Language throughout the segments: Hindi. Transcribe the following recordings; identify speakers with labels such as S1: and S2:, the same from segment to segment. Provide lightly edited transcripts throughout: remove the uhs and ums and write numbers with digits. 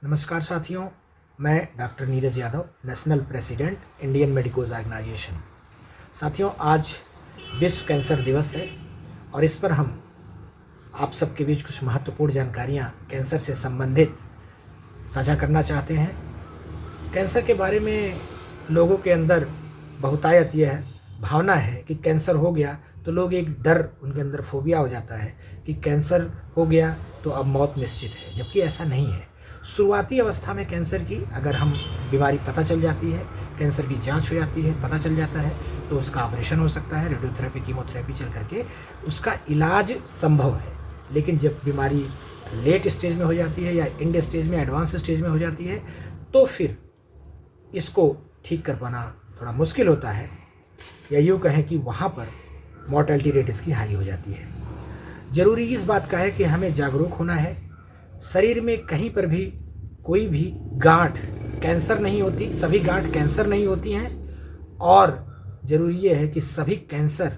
S1: नमस्कार साथियों, मैं doctor Neeraj Yadav, national president Indian medicos organisation. साथियों, आज विश्व कैंसर दिवस है और इस पर हम आप सबके बीच कुछ महत्वपूर्ण जानकारियाँ कैंसर से संबंधित साझा करना चाहते हैं। कैंसर के बारे में लोगों के अंदर बहुतायत यह भावना है कि कैंसर हो गया तो लोग एक डर, उनके अंदर फोबिया हो जाता है कि कैंसर हो गया तो अब मौत निश्चित है, जबकि ऐसा नहीं है। शुरुआती अवस्था में कैंसर की अगर हम बीमारी पता चल जाती है, कैंसर की जांच हो जाती है, पता चल जाता है तो उसका ऑपरेशन हो सकता है, रेडियोथेरेपी, कीमोथेरेपी चल करके उसका इलाज संभव है। लेकिन जब बीमारी लेट स्टेज में हो जाती है या एंड स्टेज में, एडवांस स्टेज में हो जाती है तो फिर इसको ठीक कर पाना थोड़ा मुश्किल होता है, या यूँ कहें कि वहाँ पर मॉर्टेलिटी रेट इसकी हाई हो जाती है। ज़रूरी इस बात का है कि हमें जागरूक होना है। शरीर में कहीं पर भी कोई भी गांठ कैंसर नहीं होती, सभी गांठ कैंसर नहीं होती हैं, और ज़रूरी ये है कि सभी कैंसर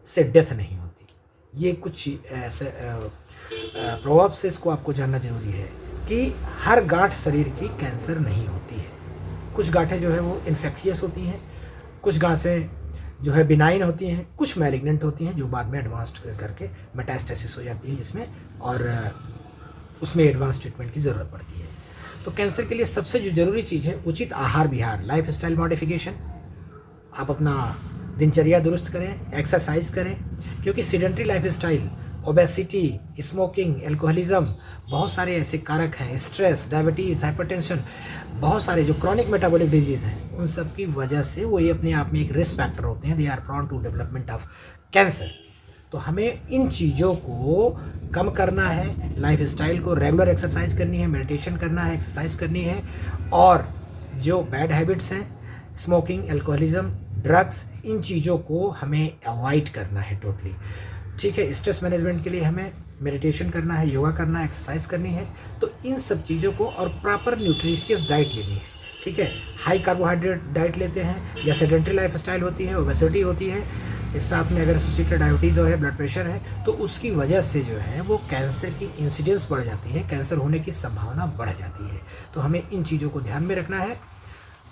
S1: से डेथ नहीं होती। ये कुछ ऐसे प्रभाव से इसको आपको जानना जरूरी है कि हर गांठ शरीर की कैंसर नहीं होती है। कुछ गांठें जो है वो इन्फेक्शियस होती हैं, कुछ गांठें जो है बिनाइन होती हैं, कुछ मैलिग्नेंट होती हैं जो बाद में एडवांस्ड करके मेटास्टेसिस हो जाती है जिसमें, और उसमें एडवांस ट्रीटमेंट की ज़रूरत पड़ती है। तो कैंसर के लिए सबसे जो ज़रूरी चीज़ है उचित आहार विहार, लाइफ स्टाइल मॉडिफिकेशन। आप अपना दिनचर्या दुरुस्त करें, एक्सरसाइज करें, क्योंकि sedentary life style, obesity, smoking, alcoholism, बहुत सारे ऐसे कारक हैं, स्ट्रेस, डायबिटीज़, हाइपरटेंशन, बहुत सारे जो क्रॉनिक मेटाबॉलिक डिजीज़ हैं, उन सब की वजह से वो ये अपने आप में एक रिस्क फैक्टर होते हैं। They are prone to development of cancer. तो हमें इन चीज़ों को कम करना है, लाइफ स्टाइल को रेगुलर एक्सरसाइज करनी है, मेडिटेशन करना है, एक्सरसाइज करनी है, और जो बैड हैबिट्स हैं, स्मोकिंग, एल्कोहलिज्म, ड्रग्स, इन चीज़ों को हमें अवॉइड करना है टोटली। ठीक है, स्ट्रेस मैनेजमेंट के लिए हमें मेडिटेशन करना है, योगा करना है, एक्सरसाइज करनी है। तो इन सब चीज़ों को, और प्रॉपर न्यूट्रिशियस डाइट लेनी है। ठीक है, हाई कार्बोहाइड्रेट डाइट लेते हैं या सेडेंट्री लाइफ स्टाइल होती है, ओबेसिटी होती है, इस साथ में अगर एसोसिएटेड डायबिटीज़ है, ब्लड प्रेशर है, तो उसकी वजह से जो है वो कैंसर की इंसिडेंस बढ़ जाती है, कैंसर होने की संभावना बढ़ जाती है। तो हमें इन चीज़ों को ध्यान में रखना है।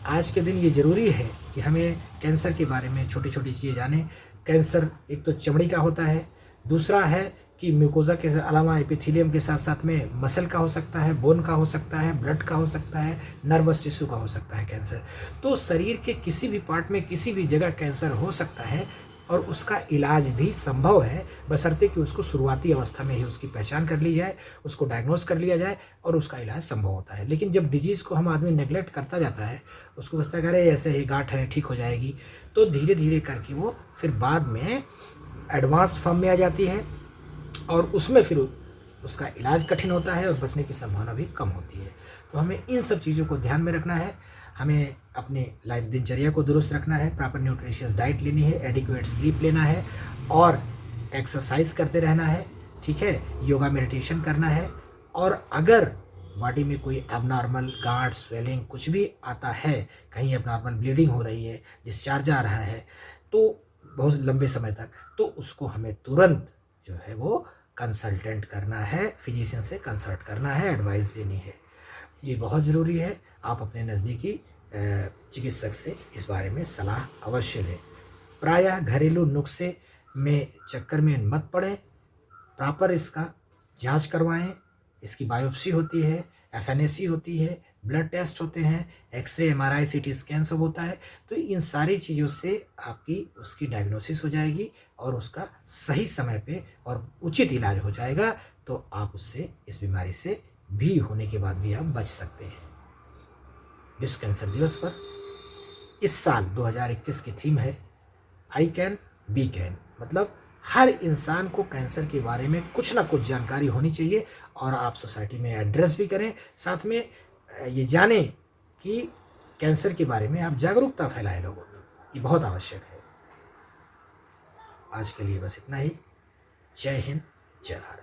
S1: आज के दिन ये ज़रूरी है कि हमें कैंसर के बारे में छोटी छोटी चीज़ें जानें। कैंसर एक तो चमड़ी का होता है, दूसरा है कि म्यूकोजा के अलावा एपिथेलियम के साथ साथ में मसल का हो सकता है, बोन का हो सकता है, ब्लड का हो सकता है, नर्वस टिश्यू का हो सकता है कैंसर। तो शरीर के किसी भी पार्ट में किसी भी जगह कैंसर हो सकता है और उसका इलाज भी संभव है, बशर्ते कि उसको शुरुआती अवस्था में ही उसकी पहचान कर ली जाए, उसको डायग्नोस कर लिया जाए और उसका इलाज संभव होता है। लेकिन जब डिजीज़ को हम आदमी नेगलेक्ट करता जाता है, उसको सोचता है अरे ऐसे ही गांठ है, ठीक हो जाएगी, तो धीरे धीरे करके वो फिर बाद में एडवांस फॉर्म में आ जाती है और उसमें फिर उसका इलाज कठिन होता है और बचने की संभावना भी कम होती है। तो हमें इन सब चीज़ों को ध्यान में रखना है। हमें अपने लाइफ दिनचर्या को दुरुस्त रखना है, प्रॉपर न्यूट्रिशियस डाइट लेनी है, एडिक्वेट स्लीप लेना है और एक्सरसाइज करते रहना है। ठीक है, योगा मेडिटेशन करना है। और अगर बॉडी में कोई एबनॉर्मल गांठ, स्वेलिंग कुछ भी आता है, कहीं एबनॉर्मल ब्लीडिंग हो रही है, डिस्चार्ज आ रहा है तो बहुत लंबे समय तक, तो उसको हमें तुरंत जो है वो कंसल्टेंट करना है, फिजिशियन से कंसल्ट करना है, एडवाइस लेनी है। ये बहुत ज़रूरी है। आप अपने नज़दीकी चिकित्सक से इस बारे में सलाह अवश्य लें। प्रायः घरेलू नुस्खे में चक्कर में मत पड़ें, प्रॉपर इसका जांच करवाएं। इसकी बायोप्सी होती है, एफएनएसी होती है, ब्लड टेस्ट होते हैं, एक्सरे, एमआरआई, सीटी स्कैन सब होता है। तो इन सारी चीज़ों से आपकी उसकी डायग्नोसिस हो जाएगी और उसका सही समय पे और उचित इलाज हो जाएगा। तो आप उससे, इस बीमारी से भी होने के बाद भी आप बच सकते हैं। विश्व कैंसर दिवस पर इस साल 2021 की थीम है आई कैन बी कैन। मतलब हर इंसान को कैंसर के बारे में कुछ ना कुछ जानकारी होनी चाहिए और आप सोसाइटी में एड्रेस भी करें, साथ में ये जानें कि कैंसर के बारे में आप जागरूकता फैलाएं लोगों में। ये बहुत आवश्यक है। आज के लिए बस इतना ही। जय हिंद, जय भारत।